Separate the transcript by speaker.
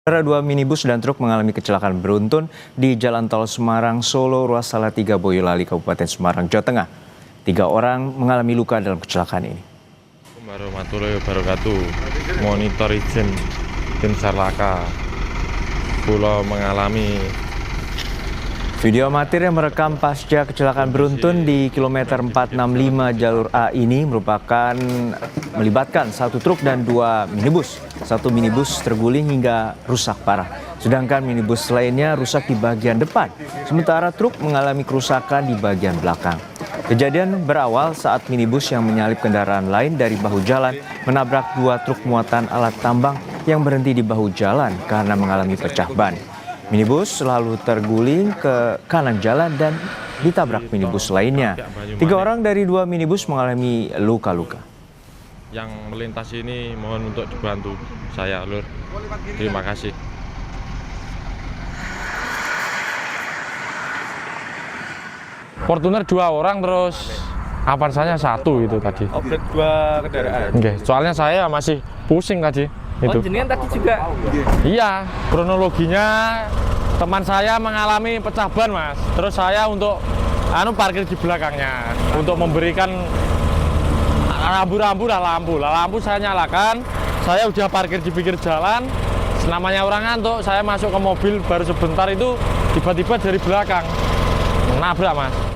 Speaker 1: Saudara, dua minibus dan truk mengalami kecelakaan beruntun di Jalan Tol Semarang-Solo, Ruas Salatiga, Boyolali, Kabupaten Semarang, Jawa Tengah. 3 orang mengalami luka dalam kecelakaan ini.
Speaker 2: Warahmatullahi wabarakatuh. Monitor izin tim Sarlaka. Pulau mengalami
Speaker 1: Video amatir yang merekam pasca kecelakaan beruntun di kilometer 465 jalur A ini melibatkan satu truk dan 2 minibus. Satu minibus terguling hingga rusak parah, sedangkan minibus lainnya rusak di bagian depan, sementara truk mengalami kerusakan di bagian belakang. Kejadian berawal saat minibus yang menyalip kendaraan lain dari bahu jalan menabrak 2 truk muatan alat tambang yang berhenti di bahu jalan karena mengalami pecah ban. Minibus selalu terguling ke kanan jalan dan ditabrak minibus lainnya. 3 orang dari 2 minibus mengalami luka-luka.
Speaker 2: yang melintas ini mohon untuk dibantu saya, Lur. Terima kasih.
Speaker 3: Fortuner 2 orang, terus Avanza-nya 1 itu tadi.
Speaker 4: Update 2 kendaraan.
Speaker 3: Oke, soalnya saya masih pusing tadi. Itu.
Speaker 4: Jenengan tadi juga.
Speaker 3: Iya, kronologinya teman saya mengalami pecah ban, Mas. Terus saya untuk parkir di belakangnya untuk memberikan rambu-rambu lampu saya nyalakan. Saya udah parkir di pinggir jalan. Namanya orang ngantuk, saya masuk ke mobil baru sebentar itu tiba-tiba dari belakang nabrak, Mas.